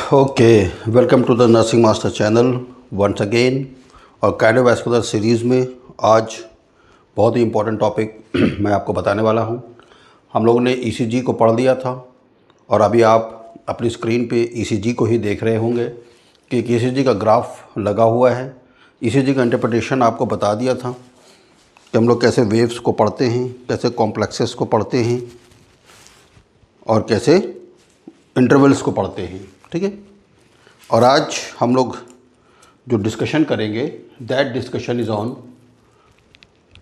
Okay, welcome to the nursing master channel once again. और cardiovascular series में आज बहुत ही इम्पोर्टेंट टॉपिक मैं आपको बताने वाला हूं। हम लोगों ने ईसीजी को पढ़ लिया था और अभी आप अपनी स्क्रीन पे ईसीजी को ही देख रहे होंगे कि ईसीजी का ग्राफ लगा हुआ है। ईसीजी का इंटरप्रिटेशन आपको बता दिया था कि हम लोग कैसे वेव्स को पढ़ते हैं, कैसे कॉम्प्लेक्सेस को पढ़ते हैं और कैसे इंटरवल्स को पढ़ते हैं। ठीक है। और आज हम लोग जो डिस्कशन करेंगे that discussion is on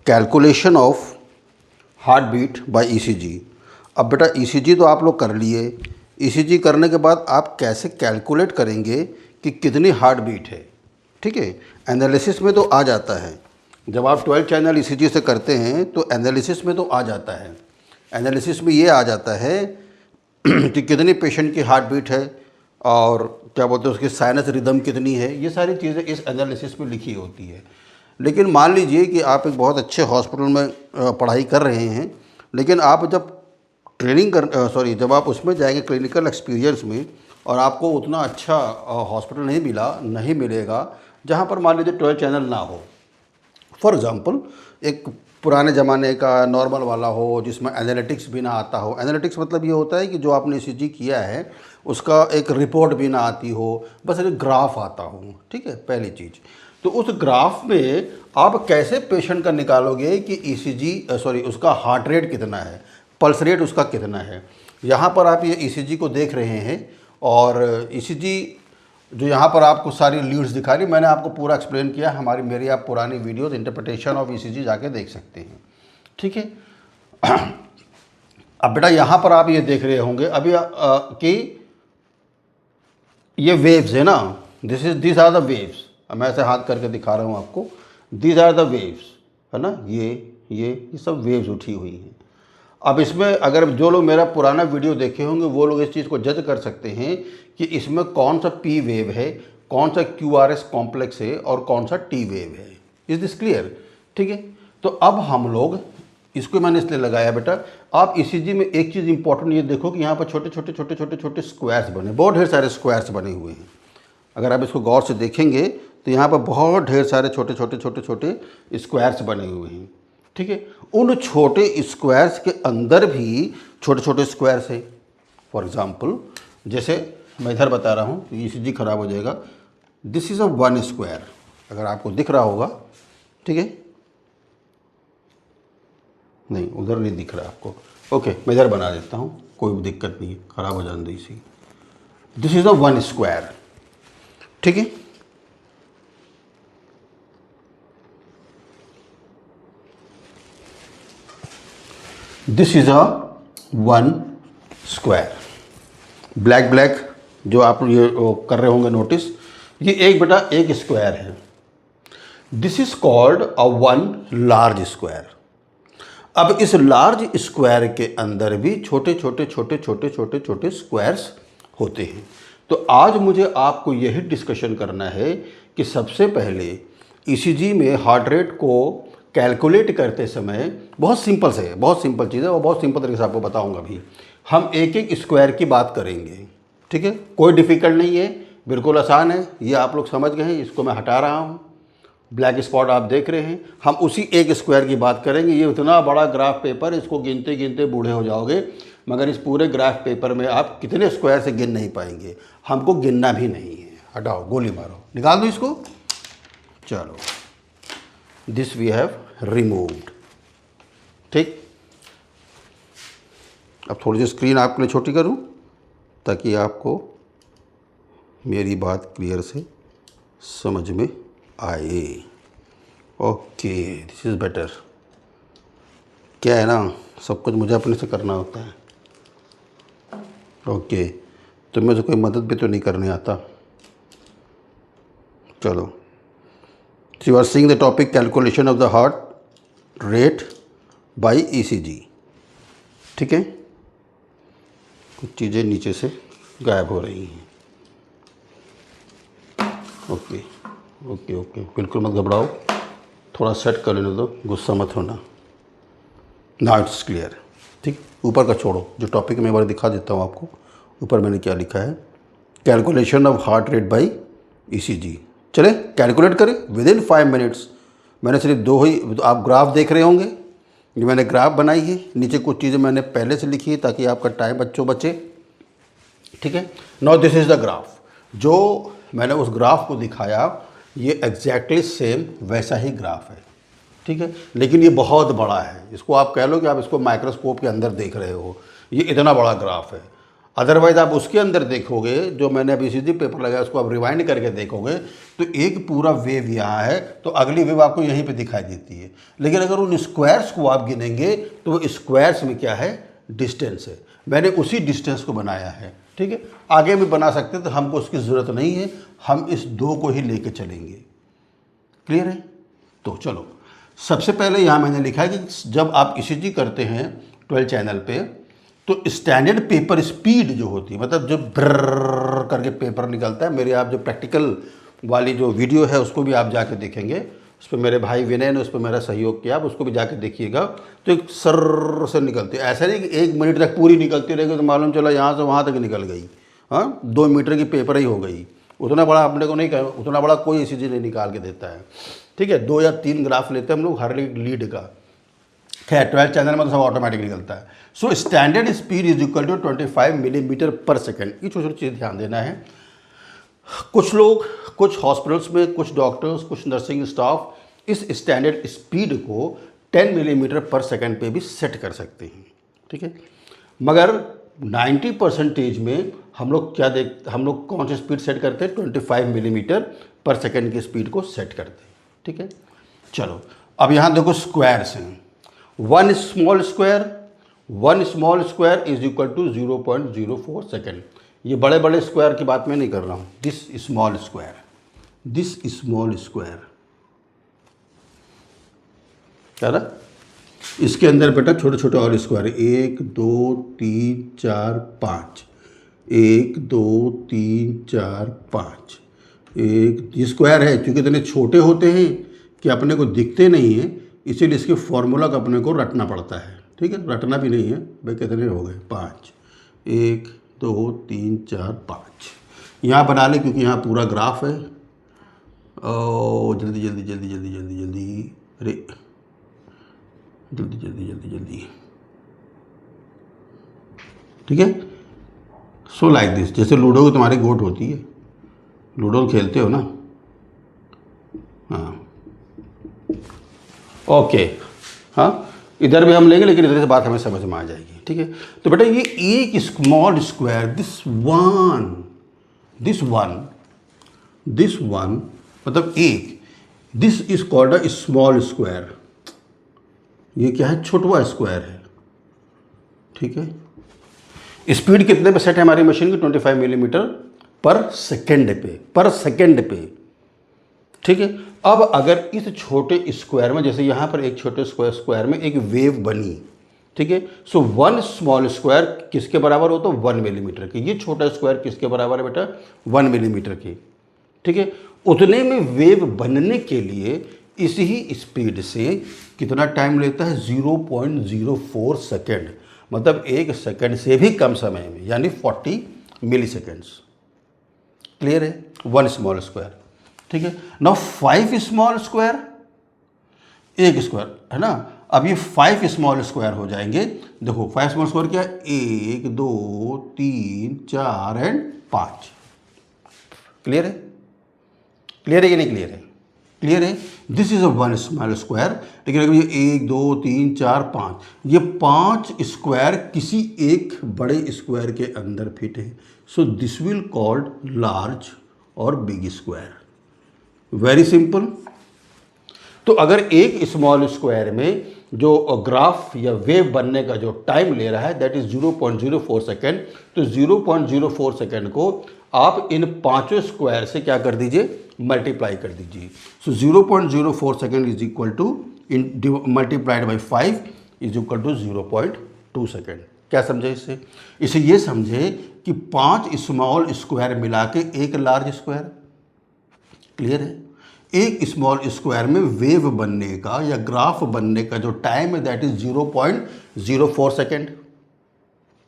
calculation of heart beat by ECG. अब बेटा ईसीजी तो आप लोग कर लिए, ईसीजी करने के बाद आप कैसे कैलकुलेट करेंगे कि कितनी हार्ट बीट है। ठीक है। एनालिसिस में तो आ जाता है, जब आप 12 चैनल ईसीजी से करते हैं तो एनालिसिस में तो आ जाता है। एनालिसिस में ये आ जाता है कि कितनी पेशेंट की हार्ट बीट है और क्या बोलते हैं उसकी साइनस रिदम कितनी है, ये सारी चीज़ें इस एनालिसिस में लिखी होती है। लेकिन मान लीजिए कि आप एक बहुत अच्छे हॉस्पिटल में पढ़ाई कर रहे हैं, लेकिन आप जब जब आप उसमें जाएंगे क्लिनिकल एक्सपीरियंस में और आपको उतना अच्छा हॉस्पिटल नहीं मिलेगा जहाँ पर मान लीजिए 12 चैनल ना हो। फॉर एग्ज़ाम्पल एक पुराने ज़माने का नॉर्मल वाला हो जिसमें एनालिटिक्स भी ना आता हो। एनालिटिक्स मतलब ये होता है कि जो आपने ईसीजी किया है उसका एक रिपोर्ट भी ना आती हो, बस एक ग्राफ आता हो। ठीक है, पहली चीज़। तो उस ग्राफ में आप कैसे पेशेंट का निकालोगे कि उसका हार्ट रेट कितना है, पल्स रेट उसका कितना है। यहाँ पर आप ये ईसीजी को देख रहे हैं और ईसीजी जो यहाँ पर आपको सारी लीड्स दिखा रही, मैंने आपको पूरा एक्सप्लेन किया। मेरी आप पुरानी वीडियोस इंटरप्रिटेशन ऑफ ईसीजी जाके देख सकते हैं। ठीक है। अब बेटा यहाँ पर आप ये देख रहे होंगे अभी कि ये वेव्स है ना, दिस आर द वेव्स। मैं ऐसे हाथ करके दिखा रहा हूँ आपको, दिस आर द वेव्स, है ना। ये सब वेव्स उठी हुई हैं। अब इसमें अगर जो लोग मेरा पुराना वीडियो देखे होंगे वो लोग इस चीज़ को जज कर सकते हैं कि इसमें कौन सा पी वेव है, कौन सा क्यूआरएस कॉम्प्लेक्स है और कौन सा टी वेव है। Is this clear? ठीक है। तो अब हम लोग इसको मैंने इसलिए लगाया बेटा, आप ईसीजी में एक चीज़ इंपॉर्टेंट ये देखो कि यहाँ पर छोटे स्क्वायर्स बने, बहुत ढेर सारे स्क्वायर्स बने हुए हैं। अगर आप इसको गौर से देखेंगे तो यहाँ पर बहुत ढेर सारे छोटे छोटे स्क्वायर्स बने हुए हैं। ठीक है। उन छोटे स्क्वायर्स के अंदर भी छोटे छोटे स्क्वायर्स है। फॉर एग्जांपल जैसे मैं इधर बता रहा हूँ, ईसीजी खराब हो जाएगा। दिस इज़ अ 1 स्क्वायर, अगर आपको दिख रहा होगा। ठीक है, नहीं उधर नहीं दिख रहा आपको। ओके, मैं इधर बना देता हूँ, कोई दिक्कत नहीं है, खराब हो जाने दो इसी। This is a 1 square. ठीक है। This is a 1 square. Black जो आप ये कर रहे होंगे नोटिस, ये एक बेटा एक स्क्वायर है। This is called a 1 large square. अब इस लार्ज स्क्वायर के अंदर भी छोटे छोटे स्क्वायर्स होते हैं। तो आज मुझे आपको यही डिस्कशन करना है कि सबसे पहले ईसीजी में हार्ट रेट को कैलकुलेट करते समय बहुत सिंपल चीज़ है और बहुत सिंपल तरीके से आपको बताऊंगा। अभी हम एक एक स्क्वायर की बात करेंगे। ठीक है, कोई डिफ़िकल्ट नहीं है, बिल्कुल आसान है। ये आप लोग समझ गए हैं, इसको मैं हटा रहा हूँ। ब्लैक स्पॉट आप देख रहे हैं, हम उसी एक स्क्वायर की बात करेंगे। ये इतना बड़ा ग्राफ पेपर, इसको गिनते गिनते बूढ़े हो जाओगे, मगर इस पूरे ग्राफ पेपर में आप कितने स्क्वायर से गिन नहीं पाएंगे। हमको गिनना भी नहीं है। हटाओ, गोली मारो, निकाल दो इसको। चलो, दिस वी हैव रिमूव्ड। ठीक, अब थोड़ी सी स्क्रीन आपके लिए छोटी करूं ताकि आपको मेरी बात क्लियर से समझ में आए। Okay, this is better. क्या है ना, सब कुछ मुझे अपने से करना होता है। ओके, तो मुझे कोई मदद भी तो नहीं करने आता। चलो, you are seeing the topic calculation of the heart rate by ECG. ठीक है, कुछ चीज़ें नीचे से गायब हो रही हैं। ओके, बिल्कुल मत घबराओ, थोड़ा सेट कर लेने दो, गुस्सा मत होना। Now it's clear. ठीक, ऊपर का छोड़ो, जो टॉपिक मैं एक बार दिखा देता हूँ आपको। ऊपर मैंने क्या लिखा है, calculation of heart rate by ECG. चले कैलकुलेट करें विद इन 5 मिनट्स। मैंने सिर्फ दो ही, तो आप ग्राफ देख रहे होंगे, ये मैंने ग्राफ बनाई है, नीचे कुछ चीज़ें मैंने पहले से लिखी है ताकि आपका टाइम बच्चों बचे। ठीक है, now this is the graph. जो मैंने उस ग्राफ को दिखाया ये एग्जैक्टली सेम वैसा ही ग्राफ है। ठीक है, लेकिन ये बहुत बड़ा है, इसको आप कह लो कि आप इसको माइक्रोस्कोप के अंदर देख रहे हो, ये इतना बड़ा ग्राफ है। अदरवाइज़ आप उसके अंदर देखोगे, जो मैंने अभी ईसीजी पेपर लगाया उसको आप रिवाइंड करके देखोगे तो एक पूरा वेव यहाँ है, तो अगली वेव आपको यहीं पे दिखाई देती है। लेकिन अगर उन स्क्वायर्स को आप गिनेंगे तो वो स्क्वायर्स में क्या है, डिस्टेंस है। मैंने उसी डिस्टेंस को बनाया है। ठीक है, आगे भी बना सकते तो हमको उसकी ज़रूरत नहीं है, हम इस 2 को ही लेके चलेंगे। क्लियर है? तो चलो, सबसे पहले यहाँ मैंने लिखा है कि जब आप ईसीजी करते हैं 12 चैनल पे, तो स्टैंडर्ड पेपर स्पीड जो होती है, मतलब जो ब्रर करके पेपर निकलता है, मेरे आप जो प्रैक्टिकल वाली जो वीडियो है उसको भी आप जाके देखेंगे, उस पर मेरे भाई विनय ने उस पर मेरा सहयोग किया, आप उसको भी जाके देखिएगा। तो एक सर से निकलती है, ऐसा नहीं कि 1 मिनट तक पूरी निकलती रहेगी तो मालूम चला यहाँ से वहाँ तक निकल गई। हाँ, 2 मीटर की पेपर ही हो गई, उतना बड़ा अपने को नहीं कहा, उतना बड़ा कोई ईसीजी नहीं निकाल के देता है। ठीक है, 2 या 3 ग्राफ लेते हैं हम लोग हर लीड का। खैर 12 चैनल में तो सब ऑटोमेटिक निकलता है। So standard speed is equal to 25 millimetre per second. ये छोटी छोटी चीज़ ध्यान देना है। कुछ लोग, कुछ हॉस्पिटल्स में, कुछ डॉक्टर्स, कुछ नर्सिंग स्टाफ इस स्टैंडर्ड स्पीड को 10 मिलीमीटर पर सेकेंड पे भी सेट कर सकते हैं। ठीक है, मगर 90% में हम लोग कौन सी स्पीड सेट करते हैं, 25 मिलीमीटर पर सेकेंड की स्पीड को सेट करते हैं। ठीक है, चलो अब यहाँ देखो स्क्वायर्स हैं। 1 small square is equal to 0.04 second. ये बड़े बड़े स्क्वायर की बात मैं नहीं कर रहा हूँ, दिस स्मॉल स्क्वायर क्या ना, इसके अंदर बेटा छोटे छोटे और स्क्वायर, 1 2 3 4 5, 1 2 3 4 5, एक ये स्क्वायर है। क्योंकि इतने छोटे होते हैं कि अपने को दिखते नहीं है, इसीलिए इसके फॉर्मूला का अपने को रटना पड़ता है। ठीक है, रटना भी नहीं है भाई, कितने हो गए, 5, 1 2 3 4 5। यहाँ बना ले क्योंकि यहाँ पूरा ग्राफ है। ओ जल्दी जल्दी जल्दी जल्दी जल्दी जल्दी, अरे जल्दी जल्दी जल्दी जल्दी। ठीक है, सो लाइक दिस, जैसे लूडो की तुम्हारी गोट होती है, लूडो खेलते हो ना। हाँ ओके, हाँ इधर भी हम लेंगे, लेकिन इधर से बात हमें समझ में आ जाएगी। ठीक है, तो बेटा ये एक स्मॉल स्क्वायर, दिस वन मतलब एक, this is called a small square. ये क्या है, छोटवा स्क्वायर है। ठीक है, स्पीड कितने पे सेट है हमारी मशीन की, 25 मिलीमीटर पर सेकेंड पे। ठीक है, अब अगर इस छोटे स्क्वायर में, जैसे यहाँ पर एक छोटे स्क्वायर में एक वेव बनी, ठीक है, सो 1 स्मॉल स्क्वायर किसके बराबर हो, तो 1 मिलीमीटर की। ये छोटा स्क्वायर किसके बराबर है बेटा, 1 मिलीमीटर की। ठीक है, उतने में वेव बनने के लिए इसी ही स्पीड से कितना टाइम लेता है, 0.04 सेकेंड, मतलब 1 सेकेंड से भी कम समय में, यानी 40 मिली सेकेंड्स। क्लियर है, 1 स्मॉल स्क्वायर। ठीक है, नाउ 5 स्मॉल स्क्वायर, एक स्क्वायर है ना। अब ये 5 स्मॉल स्क्वायर हो जाएंगे। देखो 5 स्मॉल स्क्वायर क्या है, 1 2 3 4 एंड 5। क्लियर है, क्लियर है कि नहीं क्लियर है, क्लियर है। This is a 1 small square. लेकिन अगर ये 1 2 3 4 5, ये 5 स्क्वायर किसी एक बड़े स्क्वायर के अंदर फिट है, so this will called large और बिग स्क्वायर। Very simple. तो अगर एक स्मॉल स्क्वायर में जो ग्राफ या वेव बनने का जो टाइम ले रहा है दैट इज 0.04 सेकेंड, तो 0.04 सेकेंड को आप इन 5 स्क्वायर से क्या कर दीजिए, मल्टीप्लाई कर दीजिए। So 0.04 second is equal to multiplied by 5 is equal to 0.2 second. क्या समझे इससे, इसे ये समझे कि 5 स्मॉल स्क्वायर मिला के एक लार्ज स्क्वायर। क्लियर है, एक स्मॉल स्क्वायर में वेव बनने का या ग्राफ बनने का जो टाइम है that is 0.04 second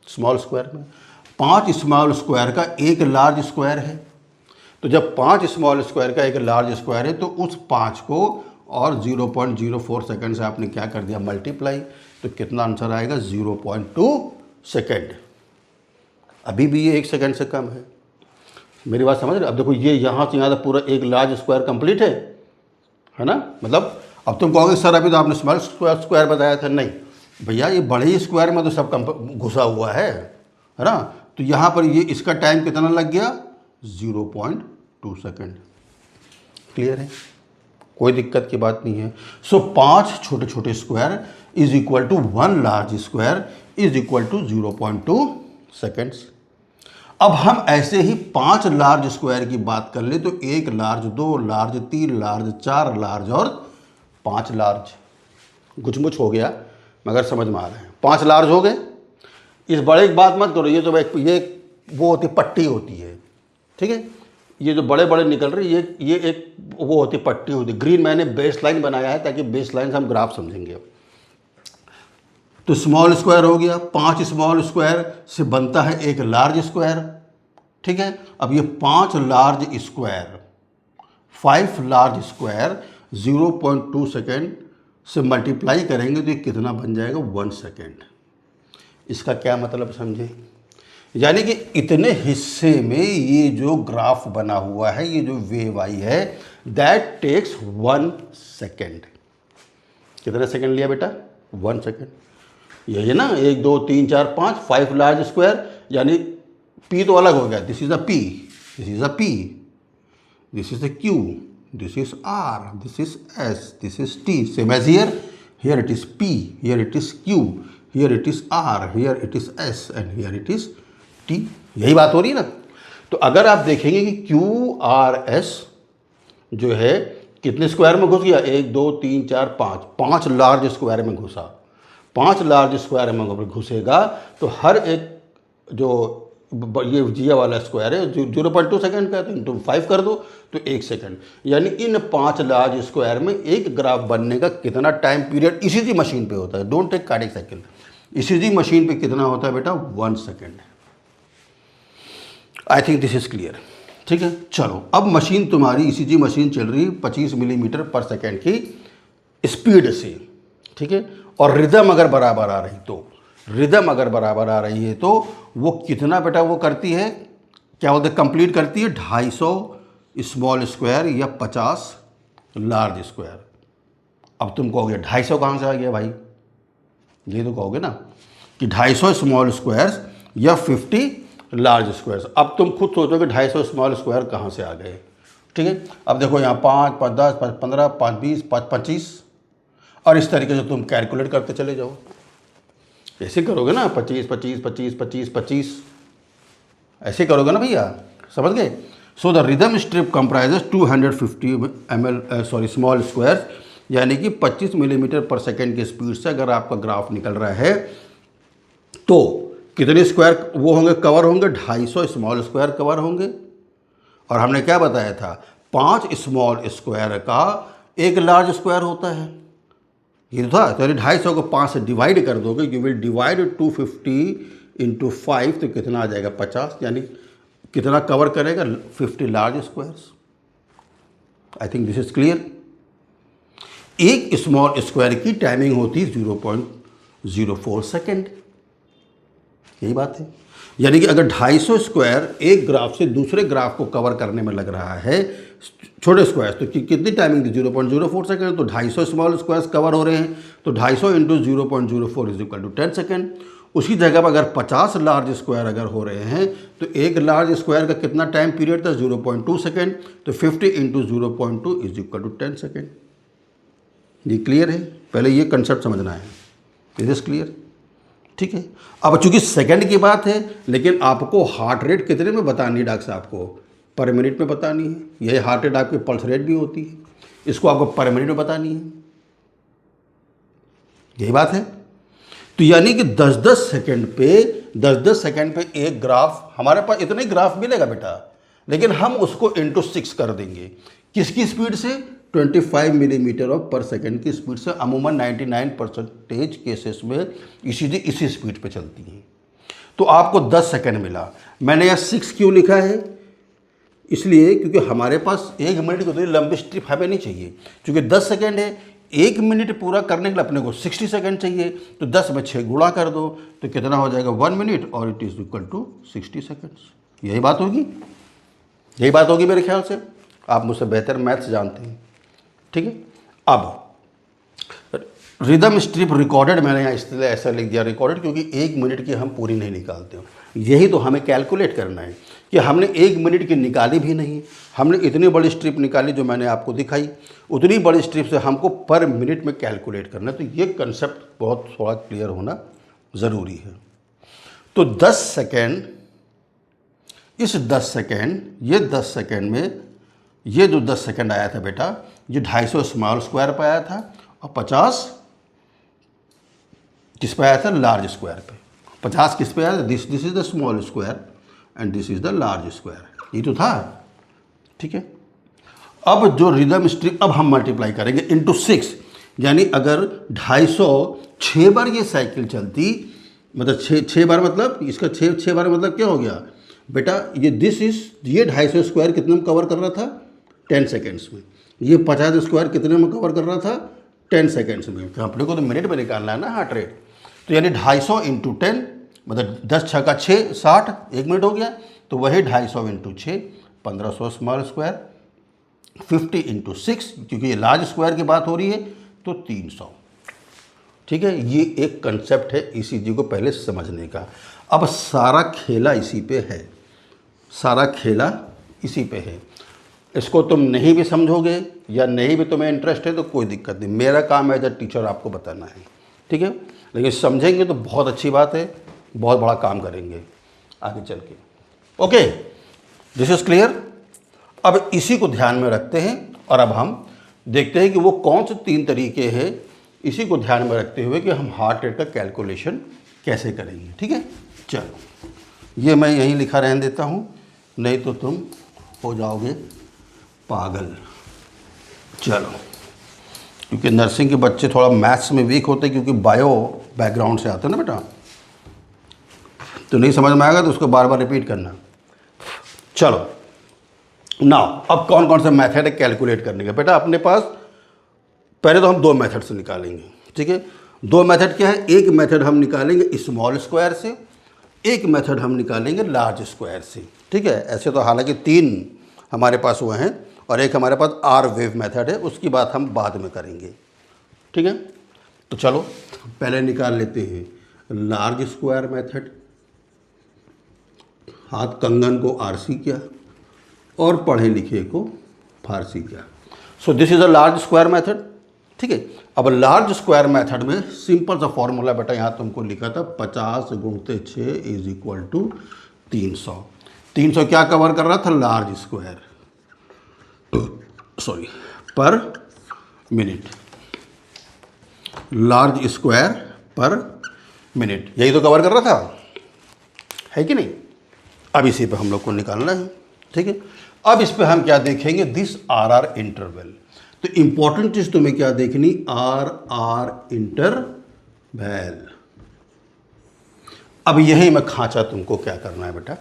small square में। 5 स्मॉल स्क्वायर का एक लार्ज स्क्वायर है। तो जब 5 स्मॉल स्क्वायर का एक लार्ज स्क्वायर है तो उस 5 को और 0.04 सेकेंड से आपने क्या कर दिया, मल्टीप्लाई। तो कितना आंसर आएगा, 0.2 सेकेंड। अभी भी ये 1 सेकेंड से कम है। मेरी बात समझ रहे? अब देखो ये यहाँ से यहाँ तक पूरा एक लार्ज स्क्वायर कंप्लीट है ना। मतलब अब तुम कहोगे सर अभी तो आपने स्मॉल स्क्वायर बताया था। नहीं भैया, ये बड़े ही स्क्वायर में तो सब घुसा हुआ है ना। तो यहाँ पर ये इसका टाइम कितना लग गया, 0.2 सेकेंड। क्लियर है, कोई दिक्कत की बात नहीं है। सो 5 छोटे छोटे square is equal to 1 large square is equal to 0.2 seconds. अब हम ऐसे ही 5 लार्ज स्क्वायर की बात कर ले तो 1 लार्ज, 2 लार्ज, 3 लार्ज, 4 लार्ज और 5 लार्ज। गुचमुच हो गया मगर समझ में आ रहा है। 5 लार्ज हो गए। इस बड़े की बात मत करो, ये तो ये वो होती पट्टी होती है, ठीक है। ये जो बड़े बड़े निकल रहे ये एक वो होती पट्टी होती। ग्रीन मैंने बेस लाइन बनाया है ताकि बेस लाइन से हम ग्राफ समझेंगे। तो स्मॉल स्क्वायर हो गया, 5 स्मॉल स्क्वायर से बनता है एक लार्ज स्क्वायर, ठीक है। अब ये 5 large square, 5 large square 0.2 second से मल्टीप्लाई करेंगे तो ये कितना बन जाएगा, 1 सेकेंड। इसका क्या मतलब समझे? यानी कि इतने हिस्से में ये जो ग्राफ बना हुआ है, ये जो वेव आई है, दैट टेक्स 1 सेकेंड। कितने सेकेंड लिया बेटा, 1 सेकेंड। यही है ना, 1 2 3 4 5, 5 लार्ज स्क्वायर, यानी पी तो अलग हो गया। This is a P, this is a P, this is a Q, this is R, this is S, this is T. Same as here it is P, here it is Q, here it is R, here it is S and here it is T. यही बात हो रही है ना। तो अगर आप देखेंगे कि क्यू आर एस जो है कितने स्क्वायर में घुस गया, 1 2 3 4 5, 5 लार्ज स्क्वायर में घुसा। 5 लार्ज स्क्वायर में अगर घुसेगा तो हर एक जो ये जिया वाला स्क्वायर है 0.2 सेकेंड का, तो इंटू 5 कर दो तो 1 सेकेंड। यानी इन 5 लार्ज स्क्वायर में एक ग्राफ बनने का कितना टाइम पीरियड ईसीजी मशीन पे होता है, don't take cardiac cycle, ECG machine पे कितना होता है बेटा, 1 second. I think this is clear, ठीक है। चलो अब मशीन तुम्हारी ईसीजी मशीन चल रही 25 मिलीमीटर पर सेकेंड की स्पीड से, ठीक है। और रिदम अगर बराबर आ रही तो, रिदम अगर बराबर आ रही है तो वो कितना बेटा वो करती है, क्या बोलते हैं, कंप्लीट करती है 250 स्मॉल स्क्वायर या 50 लार्ज स्क्वायर। अब तुम कहोगे 250 कहाँ से आ गया भाई, ये तो कहोगे ना कि 250 स्मॉल स्क्वायर्स या 50 लार्ज स्क्वायर्स। अब तुम खुद सोचोगे 250 स्मॉल स्क्वायर कहाँ से आ गए, ठीक है। अब देखो यहाँ 5 5 10 5 15 5 20 5 25 और इस तरीके से तुम कैलकुलेट करते चले जाओ। ऐसे करोगे ना, 25 25 25 25 25, ऐसे करोगे ना भैया, समझ गए। So the rhythm strip comprises 250 ml small square, यानी कि 25 मिलीमीटर पर सेकेंड की स्पीड से अगर आपका ग्राफ निकल रहा है तो कितने स्क्वायर वो होंगे, कवर होंगे, 250 स्मॉल स्क्वायर कवर होंगे। और हमने क्या बताया था, 5 स्मॉल स्क्वायर का एक लार्ज स्क्वायर होता है, ये तो था। तो यानी 250 को 5 से डिवाइड कर दोगे, यू विल डिवाइड 250 इंटू 5 तो कितना आ जाएगा, 50। यानी कितना कवर करेगा, 50 large squares. I think this is clear. एक स्मॉल स्क्वायर की टाइमिंग होती है 0.04 सेकेंड, यही बात है। यानी कि अगर 250 स्क्वायर एक ग्राफ से दूसरे ग्राफ को कवर करने में लग रहा है, छोटे स्क्वायर, तो कितनी टाइमिंग थी, 0.04 सेकेंड। तो 250 स्मॉल स्क्वायर्स कवर हो रहे हैं, तो 250 into 0.04 is equal to 10 second. उसी जगह पर अगर 50 लार्ज स्क्वायर अगर हो रहे हैं तो एक लार्ज स्क्वायर का कितना टाइम पीरियड था, 0.2 सेकेंड। तो 50 into 0.2 is equal to 10 second. ये क्लियर है, पहले ये कंसेप्ट समझना है। इज दिस क्लियर, ठीक है। अब चूंकि सेकंड की बात है, लेकिन आपको हार्ट रेट कितने में बतानी है डॉक्टर साहब को, पर मिनट में बतानी है। यही हार्ट रेट आपकी पल्स रेट भी होती है, इसको आपको पर मिनट में बतानी है, यही बात है। तो यानी कि 10-10 सेकंड पे 10-10 सेकंड पे एक ग्राफ, हमारे पास इतने ग्राफ मिलेगा बेटा, लेकिन हम उसको इंटू 6 कर देंगे। किसकी स्पीड से, 25 मिलीमीटर ऑफ पर सेकेंड की स्पीड से। अमूमन 99% केसेस में ईसीजी इसी स्पीड पे चलती हैं। तो आपको 10 सेकेंड मिला। मैंने यहाँ 6 क्यों लिखा है, इसलिए क्योंकि हमारे पास 1 मिनट की उतनी लंबी स्ट्रिप हमें नहीं चाहिए। क्योंकि 10 सेकेंड है, 1 मिनट पूरा करने के लिए अपने को 60 सेकेंड चाहिए, तो 10 में 6 गुणा कर दो तो कितना हो जाएगा 1 मिनट, और it is equal to 60 seconds. यही बात होगी, यही बात होगी मेरे ख्याल से। आप मुझसे बेहतर मैथ्स जानते हैं, ठीक है। अब रिदम स्ट्रिप रिकॉर्डेड, मैंने यहाँ इसलिए ऐसा लिख दिया रिकॉर्डेड, क्योंकि 1 मिनट की हम पूरी नहीं निकालते हैं। यही तो हमें कैलकुलेट करना है कि हमने 1 मिनट की निकाली भी नहीं, हमने इतनी बड़ी स्ट्रिप निकाली जो मैंने आपको दिखाई, उतनी बड़ी स्ट्रिप से हमको पर मिनट में कैलकुलेट करना है। तो ये कंसेप्ट बहुत थोड़ा क्लियर होना ज़रूरी है। तो 10 सेकेंड, इस 10 सेकेंड, ये 10 सेकेंड में ये जो 10 सेकेंड आया था बेटा, ये 250 स्मॉल स्क्वायर पे आया था, और 50 किस पे आया था, लार्ज स्क्वायर पे। 50 किस पे आया था, this is the small square and this is the large square, ये तो था, ठीक है। अब जो रिदम स्ट्रिप, अब हम मल्टीप्लाई करेंगे इंटू 6, यानी अगर 250 6 बार ये साइकिल चलती, मतलब 6 बार, मतलब इसका 6 बार मतलब क्या हो गया बेटा, ये दिस इज, ये 250 स्क्वायर कितने में कवर कर रहा था, 10 सेकेंड्स में। ये 50 स्क्वायर कितने में कवर कर रहा था, 10 सेकेंड्स में। तो अपने को तो मिनट में निकालना है ना हार्ट रेट। तो यानी 250 इंटू 10, मतलब 10 6 का 6, 60, 1 मिनट हो गया। तो वही 250 इंटू 6, 1500 स्मॉल स्क्वायर, 50 इंटू 6, क्योंकि ये लार्ज स्क्वायर की बात हो रही है, तो 300, ठीक है। ये एक कंसेप्ट है ईसीजी को पहले समझने का। अब सारा खेला इसी पे है, सारा खेला इसी पे है। इसको तुम नहीं भी समझोगे या नहीं भी तुम्हें इंटरेस्ट है तो कोई दिक्कत नहीं, मेरा काम एज अ टीचर आपको बताना है, ठीक है। लेकिन समझेंगे तो बहुत अच्छी बात है, बहुत बड़ा काम करेंगे आगे चल के। Okay, this is clear. अब इसी को ध्यान में रखते हैं और अब हम देखते हैं कि वो कौन से 3 तरीके हैं, इसी को ध्यान में रखते हुए कि हम हार्ट रेट का कैलकुलेशन कैसे करेंगे, ठीक है। चलो, ये मैं यहीं लिखा रहने देता हूँ, नहीं तो तुम हो जाओगे पागल। चलो, क्योंकि नर्सिंग के बच्चे थोड़ा मैथ्स में वीक होते हैं, क्योंकि बायो बैकग्राउंड से आते हैं ना बेटा, तो नहीं समझ में आएगा तो उसको बार बार रिपीट करना। चलो नाउ, अब कौन कौन सा मेथड है कैलकुलेट करने का बेटा अपने पास। पहले तो हम 2 मेथड से निकालेंगे, ठीक है। 2 मेथड क्या है, एक मेथड हम निकालेंगे स्मॉल स्क्वायर से, एक मेथड हम निकालेंगे लार्ज स्क्वायर से, ठीक है। ऐसे तो हालांकि 3 हमारे पास हुए हैं, और एक हमारे पास आर वेव मेथड है, उसकी बात हम बाद में करेंगे, ठीक है। तो चलो पहले निकाल लेते हैं लार्ज स्क्वायर मेथड। हाथ कंगन को आरसी किया और पढ़े लिखे को फारसी किया। So this is a large square method, ठीक है। अब लार्ज स्क्वायर मेथड में सिंपल सा फॉर्मूला बेटा यहाँ तुमको लिखा था, 50 × 6 इज इक्वल टू 300। 300 क्या कवर कर रहा था, लार्ज स्क्वायर, सॉरी, पर मिनट, लार्ज स्क्वायर पर मिनट, यही तो कवर कर रहा था, है कि नहीं। अब इसी पे हम लोग को निकालना है, ठीक है। अब इस पे हम क्या देखेंगे, दिस आर इंटरवल। तो इंपॉर्टेंट चीज तुम्हें क्या देखनी, आर इंटरवल। अब यही मैं खांचा तुमको क्या करना है बेटा,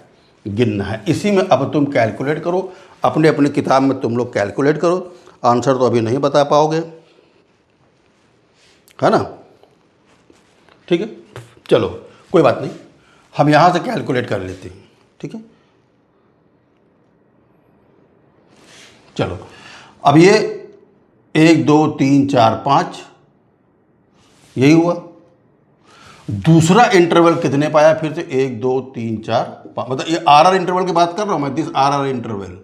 गिनना है। इसी में अब तुम कैलकुलेट करो, अपने अपने किताब में तुम लोग कैलकुलेट करो। आंसर तो अभी नहीं बता पाओगे, है ना, ठीक है। चलो कोई बात नहीं, हम यहां से कैलकुलेट कर लेते हैं, ठीक है। चलो, अब ये 1 2 3 4 5 यही हुआ। दूसरा इंटरवल कितने पाया, फिर से 1 2 3 4 5, मतलब ये आर इंटरवल की बात कर रहा हूं मैं, दिस आर इंटरवल।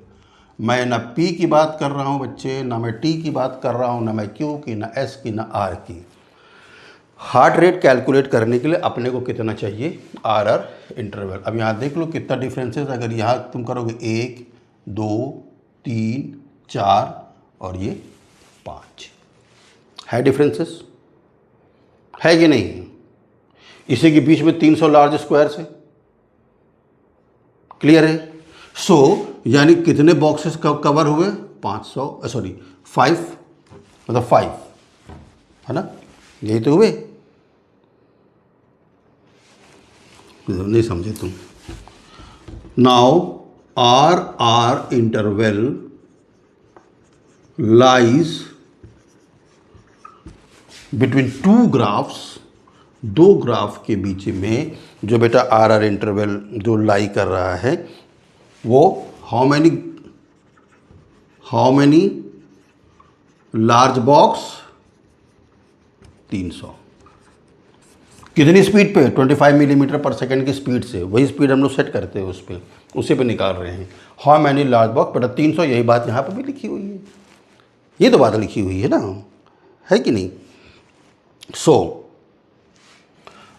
मैं ना पी की बात कर रहा हूं बच्चे, ना मैं टी की बात कर रहा हूं, ना मैं क्यू की, ना एस की, ना आर की। हार्ट रेट कैलकुलेट करने के लिए अपने को कितना चाहिए, आर इंटरवल। अब यहाँ देख लो कितना डिफरेंसेस, अगर यहाँ तुम करोगे 1 2 3 4 और ये 5, है डिफरेंसेस, है कि नहीं। इसी के बीच में 300 लार्ज स्क्वायर से, क्लियर है। सो यानी कितने बॉक्सेस कवर हुए, 500, सॉरी 5, मतलब 5, है ना, यही तो हुए। नहीं समझे तुम। Now R interval lies between two graphs, दो ग्राफ के बीच में जो बेटा आर इंटरवल जो लाई कर रहा है वो हाउ मैनी लार्ज बॉक्स 300। कितनी स्पीड पे? 25 मिलीमीटर पर सेकंड की स्पीड से, वही स्पीड हम लोग सेट करते हैं उस पर, उसी पे निकाल रहे हैं। हाउ मैनी लार्ज बॉक्स बेटा 300, यही बात यहाँ पर भी लिखी हुई है, ये तो बात लिखी हुई है ना, है कि नहीं। सो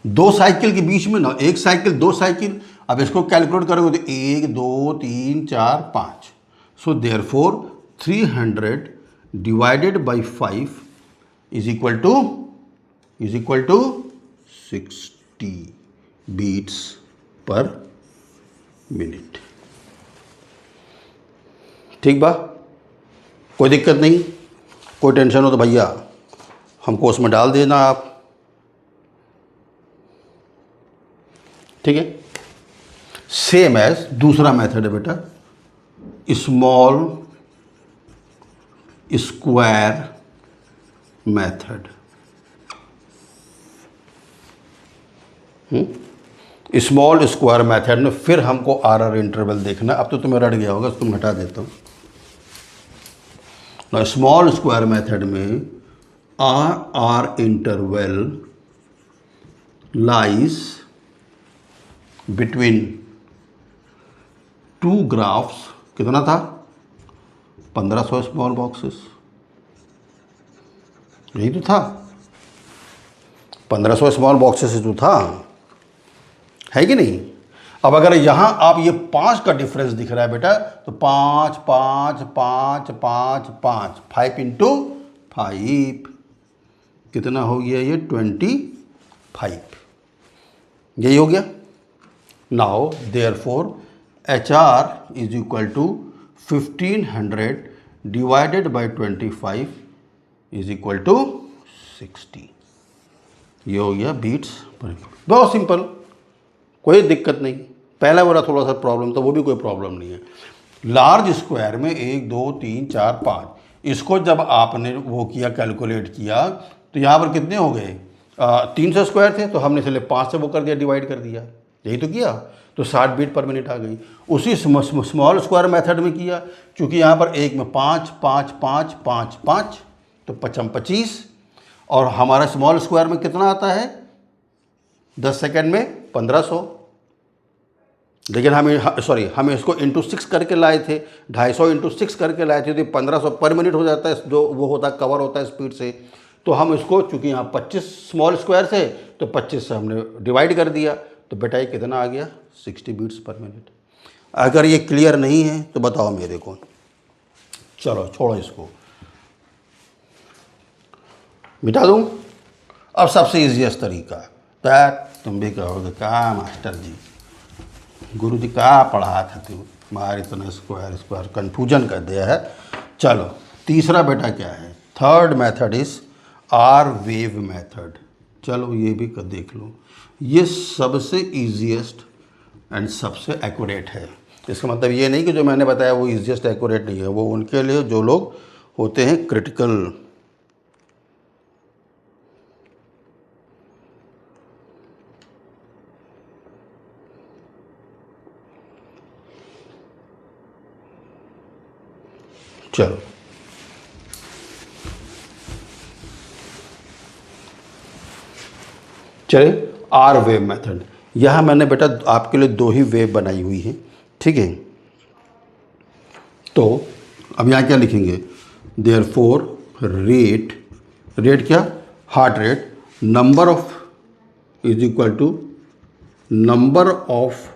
दो साइकिल के बीच में ना, एक साइकिल दो साइकिल, अब इसको कैलकुलेट करोगे तो 1 2 3 4 5। So therefore 300 divided by 5 is equal to 60 beats per minute. ठीक बा, कोई दिक्कत नहीं, कोई टेंशन हो तो भैया हमको उसमें डाल देना आप। ठीक है, सेम एज दूसरा मेथड है बेटा, small square method. Small square method में फिर हमको आर इंटरवल देखना। अब तो तुम्हें रट गया होगा, तुम हटा देता हूँ ना। स्मॉल स्क्वायर मेथड में R interval lies between two graphs, कितना था? 1500 स्मॉल बॉक्सेस, यही तो था, 1500 स्मॉल बॉक्सेस जो था, है कि नहीं। अब अगर यहाँ आप ये 5 का डिफरेंस दिख रहा है बेटा, तो 5 5 5 5 5 5 इंटू 5 कितना हो गया? ये 25, यही हो गया। Now therefore HR is equal to 1500 divided by 25 is equal to 60। ये हो गया बीट्स पर मिनट। बहुत सिंपल, कोई दिक्कत नहीं। पहला वाला थोड़ा सा प्रॉब्लम था, वो भी कोई प्रॉब्लम नहीं है। लार्ज स्क्वायर में 1 2 3 4 5, इसको जब आपने वो किया, कैलकुलेट किया, तो यहाँ पर कितने हो गए? 300 स्क्वायर थे, तो हमने इसलिए 5 से वो कर दिया, डिवाइड कर दिया, यही तो किया, तो 60 बीट पर मिनट आ गई। उसी स्मॉल स्क्वायर मेथड में किया, क्योंकि यहाँ पर एक में 5 5 5 5 5, तो 25, और हमारा स्मॉल स्क्वायर में कितना आता है? 10 सेकंड में 1500। लेकिन हम इसको इंटू 6 करके लाए थे, 250 इंटू 6 करके लाए थे, तो 1500 पर मिनट हो जाता है, जो वो होता है कवर होता है स्पीड से। तो हम इसको, चूँकि यहाँ 25 स्मॉल स्क्वायर थे, तो 25 से हमने डिवाइड कर दिया, तो बेटा ये कितना आ गया? 60 बीट्स पर मिनट। अगर ये क्लियर नहीं है तो बताओ मेरे को। चलो छोड़ो इसको, मिटा दूँ। अब सबसे ईजीएस्ट तरीका, तुम भी कहोगे क्या मास्टर जी, गुरु जी क्या पढ़ा था तू, मार इतना स्क्वायर कन्फ्यूजन कर दिया है। चलो तीसरा बेटा क्या है? Third method is R wave method. चलो ये भी देख लो, ये सबसे ईजीएस्ट एंड सबसे एक्यूरेट है। इसका मतलब ये नहीं कि जो मैंने बताया वो ईजीएस्ट एक्यूरेट नहीं है, वो उनके लिए जो लोग होते हैं क्रिटिकल। चलो चले, आर वेव मेथड। यहाँ मैंने बेटा आपके लिए 2 ही वेव बनाई हुई है, ठीक है। तो अब यहाँ क्या लिखेंगे? देयरफॉर रेट क्या? Heart rate, number of is equal to number of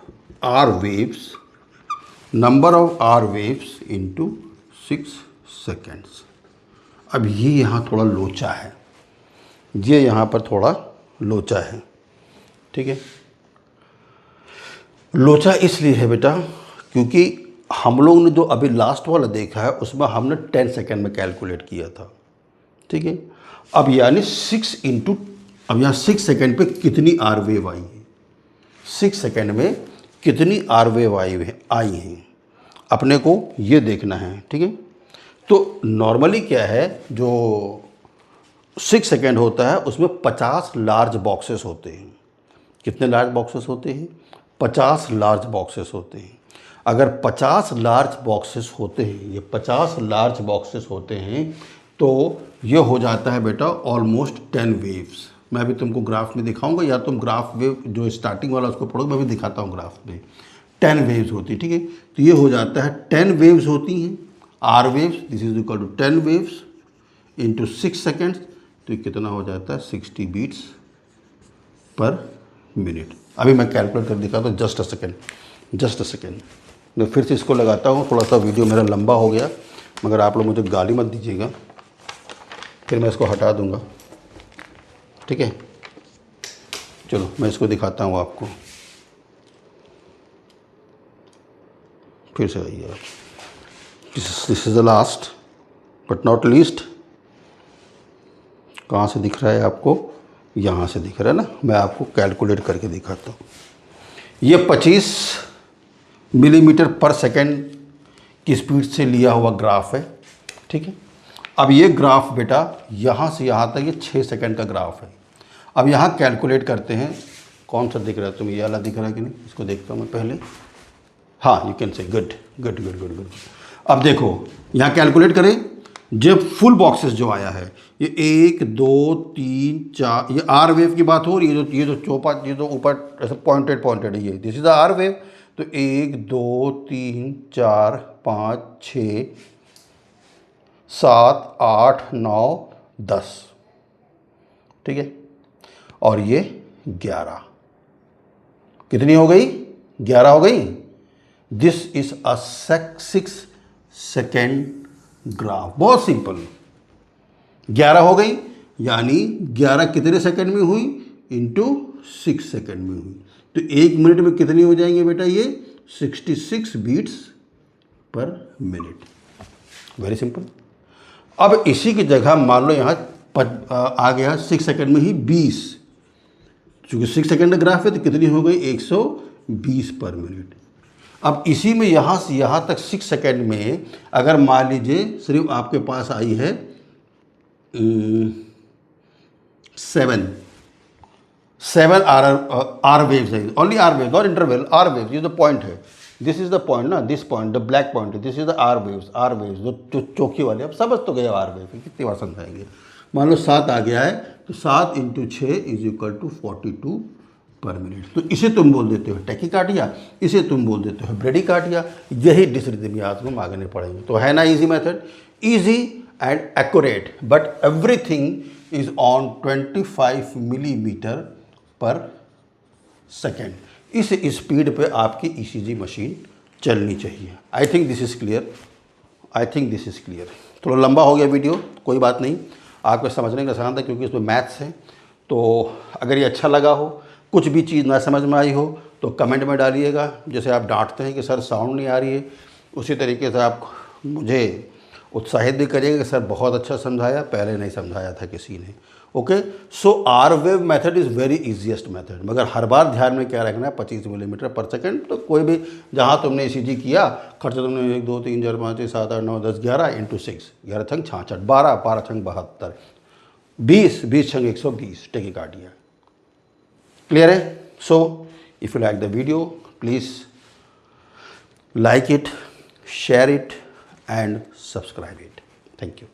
R waves into 6 seconds. अब ये यहाँ थोड़ा लोचा है, ये यहाँ पर थोड़ा लोचा है, ठीक है। लोचा इसलिए है बेटा क्योंकि हम लोग ने जो अभी लास्ट वाला देखा है उसमें हमने 10 सेकेंड में कैलकुलेट किया था, ठीक है। अब यानी 6 इंटू, अब यहाँ 6 सेकेंड पे कितनी आर वेव आई है? 6 सेकेंड में कितनी आर वेव आई हैं, अपने को ये देखना है। ठीक है, तो नॉर्मली क्या है, जो 6 सेकेंड होता है उसमें 50 लार्ज बॉक्सेस होते हैं। कितने लार्ज बॉक्सेस होते हैं? 50 लार्ज बॉक्सेस होते हैं। अगर 50 लार्ज बॉक्सेस होते हैं, ये 50 लार्ज बॉक्सेस होते हैं, तो ये हो जाता है बेटा ऑलमोस्ट 10 वेव्स। मैं अभी तुमको ग्राफ में दिखाऊंगा, या तुम ग्राफ वेव जो स्टार्टिंग वाला उसको पढ़ो, मैं भी दिखाता हूँ ग्राफ में। 10 वेव्स होती है। ठीक है, तो ये हो जाता है 10 वेव्स होती हैं, R waves, this is equal to 10 waves into 6 seconds, तो ये कितना हो जाता है 60 बीट्स पर मिनट। अभी मैं कैलकुलेट कर दिखाता हूँ, जस्ट अ सेकेंड। मैं फिर से इसको लगाता हूँ, थोड़ा सा वीडियो मेरा लंबा हो गया, मगर आप लोग मुझे गाली मत दीजिएगा, फिर मैं इसको हटा दूँगा। ठीक है, चलो मैं इसको दिखाता हूँ आपको, फिर से आइए आप। This is the last but not least. कहाँ से दिख रहा है आपको? यहाँ से दिख रहा है ना। मैं आपको कैलकुलेट करके दिखाता हूँ। ये 25 मिलीमीटर पर सेकेंड की स्पीड से लिया हुआ ग्राफ है। ठीक है, अब ये ग्राफ बेटा यहाँ से यहाँ तक ये 6 सेकेंड का ग्राफ है। अब यहाँ कैलकुलेट करते हैं, कौन सा दिख रहा है तुम्हें, ये वाला दिख रहा है कि नहीं? इसको देखता हूँ मैं पहले। हाँ, you can say good good good good good. अब देखो यहाँ कैलकुलेट करें, जब फुल बॉक्सेस जो आया है, ये 1 2 3 4, ये आर वेव की बात हो रही है। ये जो चौपा, ये जो ऊपर ऐसा पॉइंटेड है, ये this is the R wave. तो 1 2 3 4 5 6 7 8 9 10। ठीक है, और ये 11, कितनी हो गई? 11 हो गई। This is a 6 second graph. बहुत सिंपल, 11 हो गई, यानी 11 कितने सेकंड में हुई? इंटू 6 सेकंड में हुई। तो 1 मिनट में कितनी हो जाएंगे बेटा? ये 66 beats per minute. Very simple. अब इसी की जगह मान लो यहाँ आ गया 6 सेकंड में ही 20, चूँकि 6 सेकंड का ग्राफ है तो कितनी हो गई? 120 पर मिनट। अब इसी में यहाँ से यहाँ तक 6 सेकेंड में अगर मान लीजिए सिर्फ आपके पास आई है 7 आर वेव्स है, only R waves, not interval, R waves. ये जो पॉइंट है, दिस इज द पॉइंट ना, this point the black point, this is the R waves जो चौकी वाले। अब समझ तो गए आर वेव, कितनी बार समझाएंगे। मान लो 7 आ गया है, तो 7 इंटू 6 इज इक्वल टू 42 पर मिनट। तो इसे तुम बोल देते हो टैकीकार्डिया, इसे तुम बोल देते हो ब्रेडीकार्डिया। यही डिसरिथमियाज में आगे नहीं पढ़ेंगे। तो है ना easy method, easy and accurate, but everything is on 25 millimetre per second. इस स्पीड पे आपकी ईसीजी मशीन चलनी चाहिए। आई थिंक दिस इज़ क्लियर। थोड़ा लंबा हो गया वीडियो, कोई बात नहीं, आपको समझने का आसान था क्योंकि इसमें मैथ्स है। तो अगर ये अच्छा लगा हो, कुछ भी चीज़ ना समझ में आई हो, तो कमेंट में डालिएगा। जैसे आप डांटते हैं कि सर साउंड नहीं आ रही है, उसी तरीके से आप मुझे उत्साहित भी करिएगा कि सर बहुत अच्छा समझाया, पहले नहीं समझाया था किसी ने। Okay, so R wave method is very easiest method, मगर हर बार ध्यान में क्या रखना है, 25 मिलीमीटर पर सेकेंड। तो कोई भी जहाँ तुमने ईसीजी किया, खर्चा तुमने 1 2 3 4 5 6 7 8 9 10 11 इंटू 6, 11 छंग 66, 12 12 छंग 72, 20 20 छंग 120 टैकीकार्डिया। क्लियर है? So if you like the video, please like it, share it and subscribe it. Thank you.